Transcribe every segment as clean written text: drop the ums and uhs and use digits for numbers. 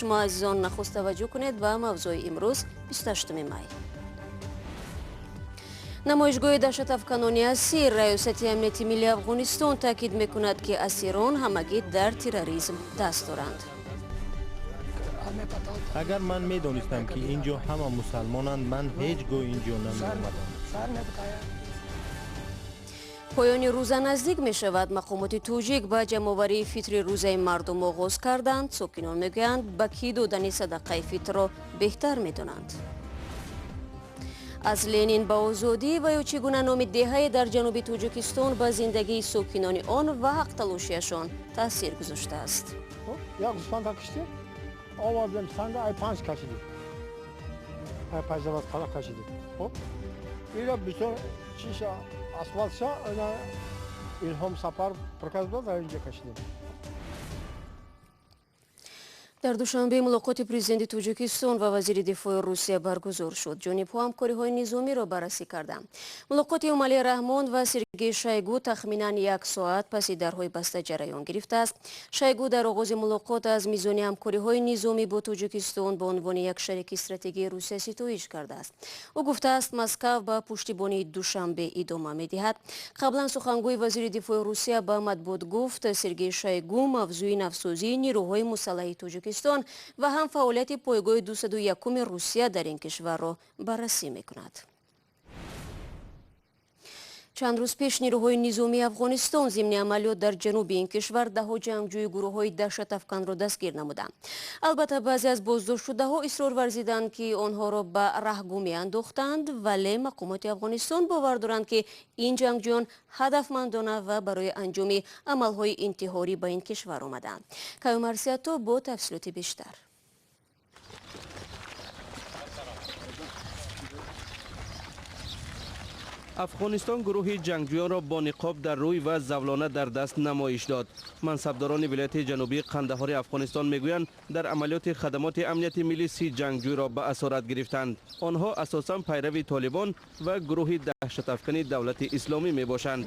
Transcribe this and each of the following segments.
شما عزیزان نخست توجه کنید به موضوع امروز 28 مای. намоишгоҳи даҳшатафканони асир. раёсати амнияти миллии афғонистон таъкид мекунад ки асирон ҳамагӣ дар терроризм даст доранд. агар ман медонистам ки ин ҷо ҳама мусалмонанд, ман ҳеҷ гоҳ ин ҷо намеомадам. поёни рӯза наздик мешавад. мақомоти тоҷик ба ҷамъоварии фитри рӯзаи мардум оғоз карданд. сокинон мегӯянд ба кӣ додани садақаи фитрро беҳтар медонанд. аз ленин ба озодӣ ва ё чӣ гуна номи деҳаи дар ҷануби Тоҷикистон ба зиндагии сокинони он ва ҳақталошияшон таъсир гузоштааст. як гӯспанда кашидем, овардем санга, ай 5 кашидем, ай пайзаваз қара кашидем. хоб ира бисёр чиша асфалтша ина илҳом сафар проказ буд, дар инҷа кашидем. дар душанбе мулоқоти президенти Тоҷикистон ва вазири дифои Русия баргузор шуд. ҷонибҳо ҳамкориҳои низомиро баррасӣ карданд. мулоқоти Эмомалӣ Раҳмон ва Сергей Шойгу тахминан 1 соат паси дарҳои баста ҷараён гирифтааст. Шойгу дар оғози мулоқот аз мизони ҳамкориҳои низомӣ бо Тоҷикистон ба унвони як шарики стратегии Русия ситоиш кардааст. ӯ гуфтааст Москав ба пуштибонии Душанбе идома медиҳад. қаблан сухангӯи вазири дифои Русия ба матбуот гуфт Сергей Шойгу мавзӯи навсозии нирӯҳои мусаллаҳи Тоҷикистон ва ҳам фаъолияти пойгоҳи 201 Русия дар ин кишварро баррасӣ мекунад. чанд рӯз пеш нирӯҳои низомии Афғонистон зимни амалиёт дар ҷануби ин кишвар даҳо ҷангҷӯи гурӯҳҳои даҳшатафканро дастгир намуданд. албатта баъзе аз боздоштшудаҳо исрор варзиданд ки онҳоро ба раҳгумӣ андохтанд, вале мақомоти Афғонистон бовар доранд ки ин ҷангҷӯён ҳадафмандона ва барои анҷоми амалҳои интиҳорӣ ба ин кишвар омаданд. Кайюм Арсиятто бо тафсилоти бештар. афғонистон гурӯҳи ҷангҷӯёнро бо ниқоб дар рӯй ва завлона дар даст намоиш дод. мансабдорони вилояти ҷанубии қандаҳори афғонистон мегӯянд дар амалиёти хадамоти амнияти миллӣ 30 ҷангҷӯйро ба асорат гирифтанд. онҳо асосан пайрави толибон ва гурӯҳи даҳшатафкани давлати исломӣ мебошанд.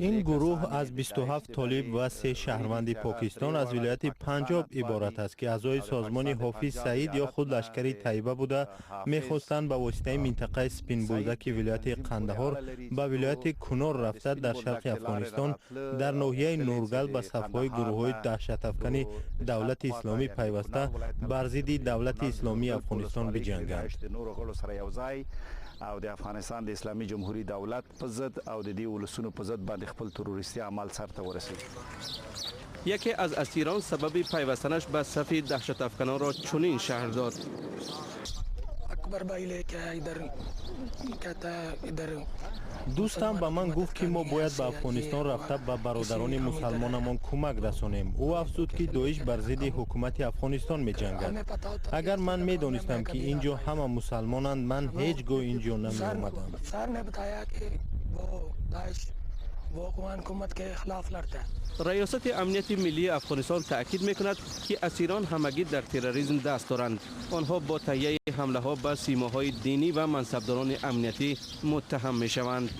ин гурӯҳ аз 27 толиб ва 3 шаҳрванди покистон аз вилояти Панҷоб иборат аст ки аъзои созмони Ҳофиз Саид ё худ лашкари Тайба буда мехостанд ба воситаи минтақаи Спинбулдаки вилояти Қандаҳор ба вилояти Кунор рафта дар шарқи Афғонистон дар ноҳияи Нургал ба сафҳои гурӯҳҳои даҳшатафкани давлати исломӣ пайваста бар зидди давлати исломии Афғонистон биҷанганд. او د افغانستان د اسلامي جمهوریت دولت په ضد او د دې ولسونو په ضد باندې خپل تروریستي عمل سرته ورسید. یکی از اسیران سبب پیوستنش به صف دهشت‌افکنان را چنین شرح داد. اکبر بایله که ادر дӯстам ба ман гуфт ки мо бояд ба Афғонистон рафта ба бародарони мусалмонамон кӯмак расонем. ӯ афзуд ки доиш бар зидди ҳукумати Афғонистон меҷангад. агар ман медонистам ки ин ҷо ҳама мусалмонанд, ман ҳеҷ гоҳ ин ҷо намеомадам. ریاست امنیت ملی افغانستان تأکید میکند که اسیران همگی در تروریسم دست دارند. آنها با تهیه حمله ها به سیماهای دینی و منصبداران امنیتی متهم میشوند.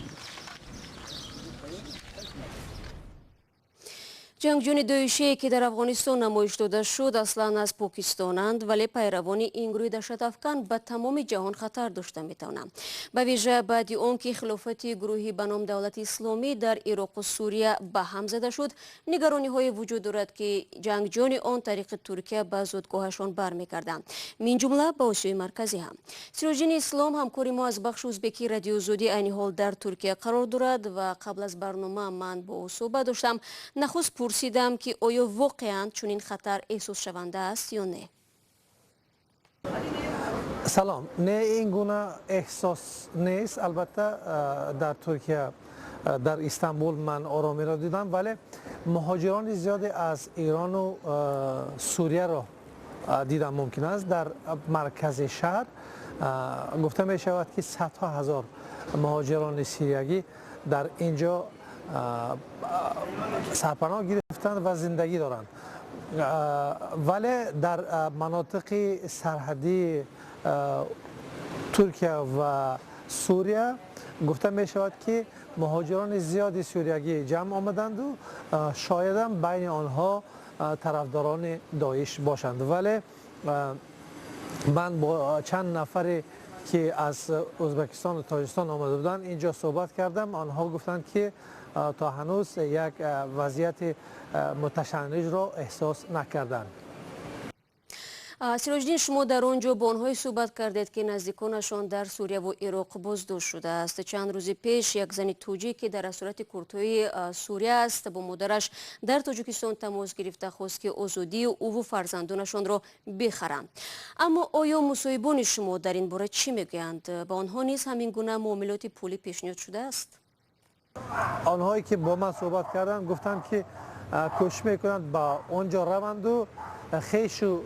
ҷангҷӯёни доишие ки дар Афғонистон намоиш дода шуд аслан аз покистонанд, вале пайравони ин гурӯҳи даҳшатафкан ба тамоми ҷаҳон хатар дошта метавонанд. ба вижа баъди он ки хилофати гурӯҳи ба ном давлати исломӣ дар ироқу Сурия ба ҳам зада шуд, нигарониҳое вуҷуд дорад ки ҷангҷӯёни он тариқи Туркия ба зодгоҳашон бармегарданд, мин ҷумла ба Осиёи марказӣ ҳам. Сироҷдини Ислом ҳамкори мо аз бахши узбекии Радиои Озодӣ айни ҳол дар Туркия қарор дорад ва қабл аз барнома ман бо ӯ суҳбат доштам. нахуст пурсидам ки оё воқеан чунин хатар эҳсосшаванда аст ё не. салом, не ин гуна эҳсос нест. албатта дар Туркия дар Истанбул ман оромиро дидам, вале муҳоҷирони зиёде аз Ирону Сурияро дидам мумкин аст. дар маркази шаҳр гуфта мешавад ки садҳо ҳазор муҳоҷирони сириягӣ дар инҷо сарпаноҳ гирифтанд ва зиндагӣ доранд. вале дар манотиқи сарҳадии Туркия ва Сурия گفته می شود که مهاجران زیادی سوریگی جمع آمدند و شاید هم بین آنها طرفداران داعش باشند. ولی من با چند نفری که از ازبکستان و تاجیکستان آمده بودند اینجا صحبت کردم. آنها گفتند که تا هنوز یک وضعیت متشنج را احساس نکردند. سیراجدین، شما در آنجا با آنهای صحبت کردید که نزدیکانشان در سوریه و عراق بازداشت شده است. چند روز پیش یک زن توجیک که در اسارت کورتوی سوریه است با مادرش در تاجیکستان تماس گرفته خواست که آزادی او و فرزندانشان را بخرند. اما آیا مصاحبان شما در این باره چی میگویند؟ با آنها نیز همین گونه معاملات پولی پیشنهاد شده است؟ آنهایی که با من صحبت کردند گفتند که کوشش میکنند با اونجا روند و خیش و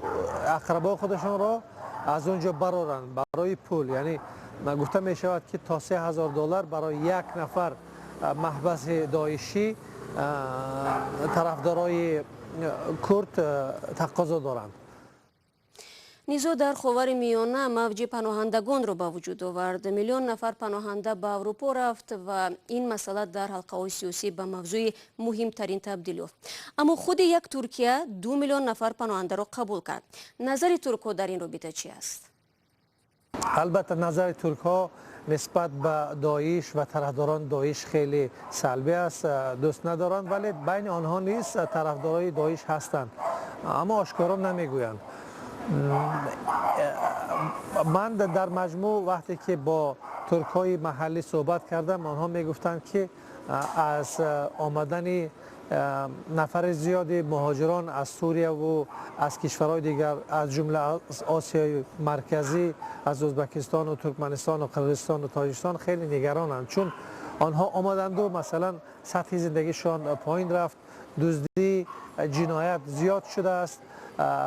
اقربا خودشان را از اونجا برارند برای پول. یعنی گفته می شود که تا $3000 برای یک نفر محبس داعشی طرفدارای کرد تقاضا دارند. نیزا در خاور میانه موج پناهندگان را به وجود آورد. میلیون نفر پناهنده به اروپا رفت و این مسئله در حلقه‌های سیاسی به موضوع مهمترین تبدیل یافت. اما خود یک ترکیه 2 میلیون نفر پناهنده را قبول کرد. نظر ترک‌ها در این رابطه چی است؟ البته نظر ترک‌ها نسبت به داعش و طرفداران داعش خیلی سلبی است. دوست ندارند، ولی بین آنها نیز طرفدارای داعش هستند اما آشکارا نمیگویند. من در مجموع وقتی که با ترک‌های محلی صحبت کردم آنها میگفتند که از آمدن نفر زیادی مهاجران از سوریه و از کشورهای دیگر از جمله از آسیای مرکزی از ازبکستان و ترکمنستان و قرقیزستان و تاجیکستان خیلی نگرانند، چون آنها آمدند و مثلا سطح زندگیشان پایین رفت، دزدی جنایت زیاد شده است،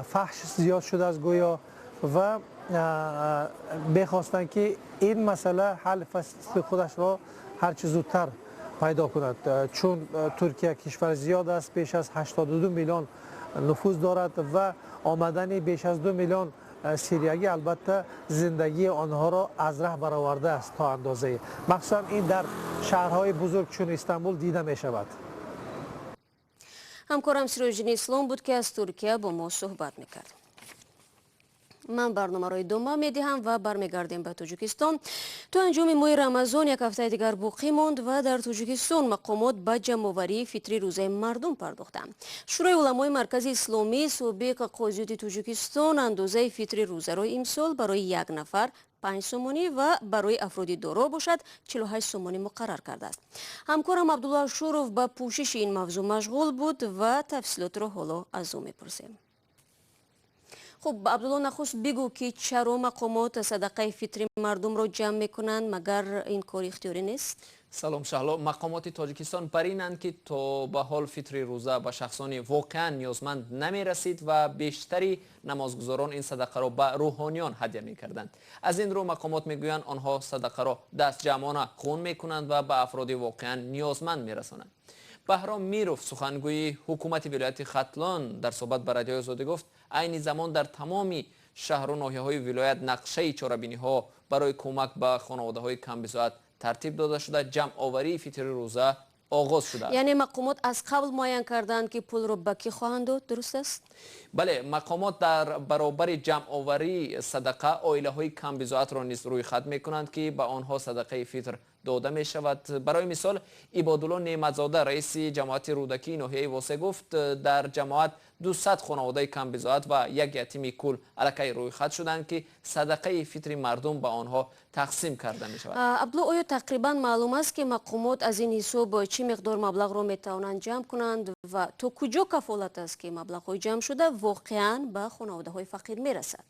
فحش زیاد شده است گویا، و بخواستند که این مسئله حل فصل خودش را هر چه زودتر پیدا کند، چون ترکیه کشور زیاد است، بیش از 82 میلیون نفوذ دارد و آمدن بیش از 2 میلیون سوریایی البته زندگی آنها را از ره برآورده است تا اندازه، مخصوصا این در شهرهای بزرگ چون استانبول دیده می شود. همکارم سیراجدین اسلام بود که از ترکیه با ما صحبت میکرد. من برنامه را ادامه میدهم و برمیگردیم به تاجیکستان. تو انجام ماه رمضان یک هفته دیگر باقی ماند و در تاجیکستان مقامات به جمع‌آوری فطری روزه مردم پرداختند. شورای علمای مرکز اسلامی سابق قاضیات تاجیکستان اندازه فطری روزه را امسال برای یک نفر 5 سومانی و برای افراد دارا باشد 48 سومانی مقرر کرده است. همکارم عبدالله شورف به پوشش این موضوع مشغول بود و تفصیلات را حالا از او میپرسیم. خب عبدالله، نخست بگو که چرا مقامات صدقه فطری مردم را جمع میکنند، مگر این کار اختیاری نیست؟ سلام شهلا. مقامات تاجیکستان بر اینند که تا به حال فطری روزه به شخصان واقعا نیازمند نمی رسید و بیشتری نمازگزاران این صدقه را به روحانیان هدیه می کردند. از این رو مقامات می گویند آنها صدقه را دست جمعانه خون می کنند و به افراد واقعا نیازمند می رسانند. بهرام میروف سخنگوی حکومت ولایت ختلان در صحبت با رادیوی آزادی گفت عین زمان در تمام شهر و ناحیه‌های ولایت نقشه چاره‌بینی‌ها برای کمک به خانواده‌های کم بضاعت ترتیب داده شده. جمع آوری فطری روزه آغاز شده. یعنی مقامات از قبل معین کردند که پول را به کی خواهند داد، درست است؟ بله، مقامات در برابر جمع آوری صدقه عائله‌های کم بضاعت را نیز روی خط می‌کنند که به آنها صدقه فطر داده می شود. برای مثال عبادالله نعمتزاده رئیس جماعت رودکی ناحیه واسه گفت در جماعت 200 خانواده کم بضاعت و یک یتیم کل الکی روی خط شدند که صدقه فطر مردم به آنها تقسیم کرده می شود. عبدالله، آیا تقریبا معلوم است که مقامات از این حساب چه مقدار مبلغ را می توانند جمع کنند و تا کجا کفالت است که مبلغ های جمع شده واقعا به خانواده های فقیر می رسد؟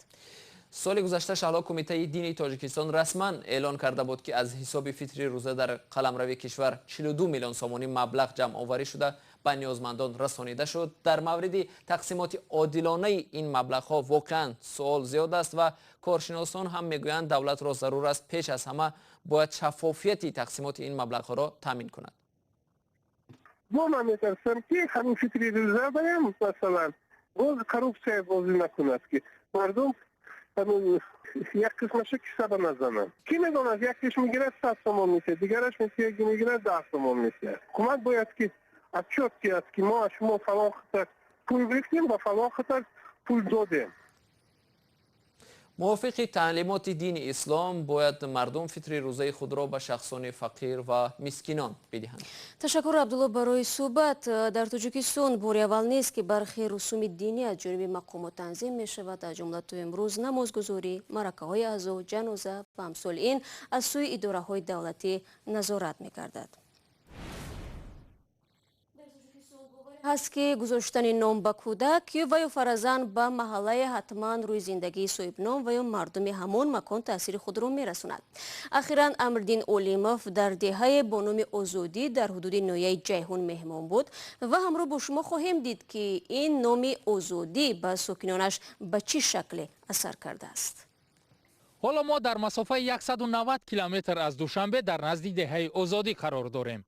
سال گذشته شهلا کمیته دینی تاجیکستان رسما اعلان کرده بود که از حساب فطری روزه در قلمرو کشور 42 میلیون سومانی مبلغ جمع آوری شده به نیازمندان رسانیده شد. در مورد تقسیمات عادلانه این مبلغ ها واقعا سوال زیاد است و کارشناسان هم میگویند دولت را ضرور است پیش از همه باید شفافیت تقسیمات این مبلغ ها را تامین کند. من میترسم که همین فطری روزه باید مثلا باز کروپسیا بازی نکند که مردم یک قسمش کیسه نزنن. کی میدونه یکیش میگیره 100 تومان میشه، دیگرش میگیره 10 تومان میشه. حکومت باید که از چوتی است که ما شما فلان خطر پول گرفتیم و فلان خطر پول دادیم. موافق تعلیمات دین اسلام باید مردم فطر روزه خود را به شخصان فقیر و مسکینان بدهند. تشکر عبدالله برای صحبت. در تاجیکستان بار اول نیست که برخی رسوم دینی از جانب مقامات تنظیم می شود. از جمله تو امروز نمازگزاری، مرکه های عزا، جنازه و امثال این از سوی اداره های دولتی نظارت می گردد. هست که گذاشتن نام به کودک و یا فرزند به محله حتما روی زندگی صاحب نام و یا مردم همان مکان تاثیر خود را می رسوند. اخیراً امردین اولیموف در دهه با نام آزادی در حدود ناحیه جیهون مهمان بود و همراه با شما خواهیم دید که این نام آزادی به ساکنانش به چه شکل اثر کرده است. حالا ما در مسافه 190 کیلومتر از دوشنبه در نزد دهه آزادی قرار داریم.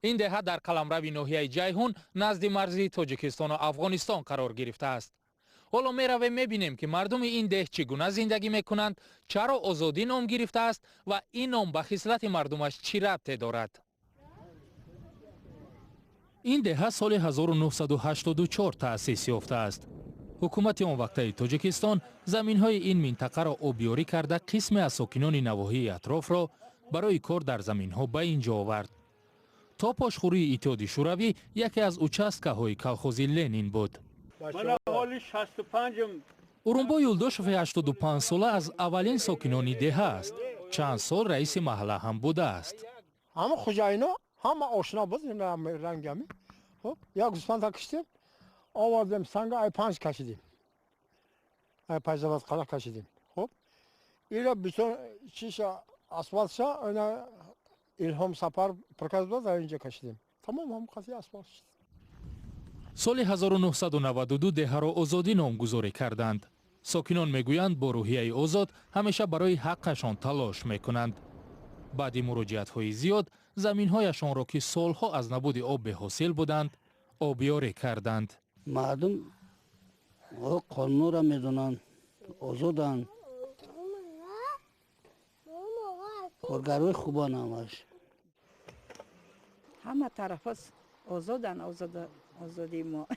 این دهه در قلمرو ناحیه جیهون نزد مرزی تاجیکستان و افغانستان قرار گرفته است. حالا می رویم میبینیم که مردم این ده چگونه زندگی میکنند، چرا آزادی نام گرفته است و این نام به خصلت مردمش چی ربطی دارد. این دهه سال 1984 تأسیس یافته است. حکومت آن وقته تاجیکستان زمینهای این منطقه را آبیاری کرده قسم از ساکنان نواحی اطراف را برای کار در زمینها به اینجا آورد. تا پاشخوری اتحاد شوروی یکی از اوچاستکه‌های کلخوزی لنین بود. اورونبا یولداشوف 85 ساله از اولین ساکنان دهه است. چند سال رئیس محله هم بوده است. همه خوجاینا همه آشنا بود رنگمی. خب یک گوسفند کشیدیم، آوردیم سنگ ای 5 کشیدیم. ای 5 دفعه قلق کشیدیم. خب اینا بیشتر چیشا اسفالتشا اینا الهام سفر پرکاز بود در اینجا کشیدیم. تمام هم قضیه اسفالت شد. سال 1992 دهه را آزادی نامگذاری کردند. ساکنان میگویند با روحیه آزاد همیشه برای حقشان تلاش میکنند. بعد مراجعت‌های زیاد زمین‌هایشان را که سالها از نبود آب به حاصل بودند آبیاری کردند. مردم قانون را میدونند، آزادند. کارگرای خوبان همش. همه طرف است آزادن، آزادی ما.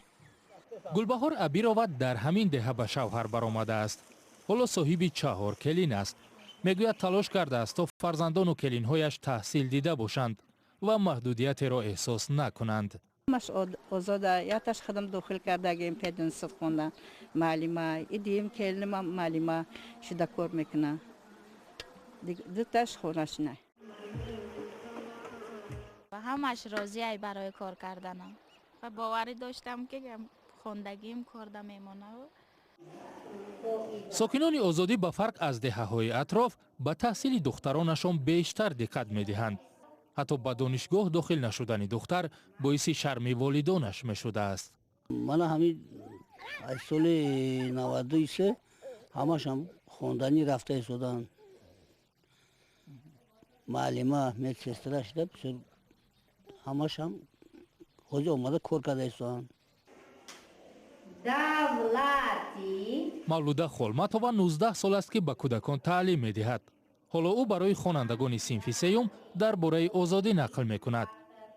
گلبهار ابیراوت در همین دهه به شوهر برآمده است. حالا صاحب 4 کلین است. میگوید تلاش کرده است تا فرزندان و کلین‌هایش تحصیل دیده باشند و محدودیت را احساس نکنند. همش آزاده، یاتش خودم داخل کردگیم پدرسد خوندن معلمه، ایدیم کلینم معلمه شده کار میکنه. دوتاش خونش نه. و همش راضی برای کار کردنم و باوری داشتم که خواندگیم کرده میمونه. ساکنان آزادی به فرق از دهه‌های اطراف به تحصیل دخترانشان بیشتر دقت می‌دهند. حتی به دانشگاه داخل نشدن دختر باعث شرم والدانش می‌شده است. من همین از سال 93 همش هم خواندنی رفته شدن. معلمه مدرسه شده بسیار همش هم خود اومده کار کرده شدن. مولوده خولمتова 19 سال است که به کودکان تعلیم می‌دهد. حالا او برای خوانندگان صنف سیوم درباره آزادی نقل می‌کند.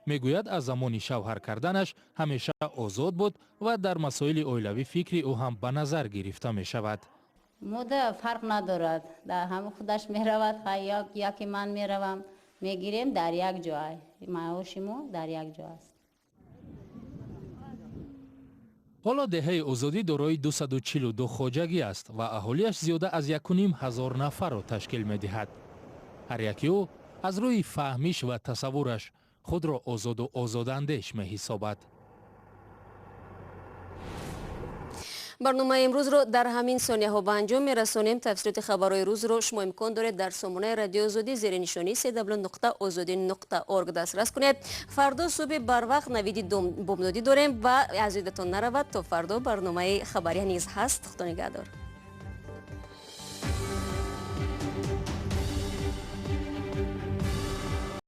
میگوید از زمان شوهر کردنش همیشه آزاد بود و در مسائل اولیوی فکری او هم به نظر گرفته می‌شود. مده فرق ندارد، در هم خودش می‌رود، یکی من می‌روم، می‌گیریم در یک جای. معاشمو در یک جا است. حالا دهه آزادی دارای 242 خواجگی است و اهالیش زیاده از 1,500 نفر را تشکیل می‌دهد. هر یکی او از روی فهمیش و تصورش خود را آزاد و آزاداندیش می‌حسابد. برنامه امروز رو در همین ثانیه ها به انجام می‌رسانیم. تفسیرات خبرهای روز رو شما امکان دارید در سامانه رادیو آزادی زیر نشانی www.azadi.org دسترس کنید. فردا صبح بر وقت نوید بامدادی داریم و عزیزتان نرود تا فردا برنامه خبری نیز هست. خدا نگهدار.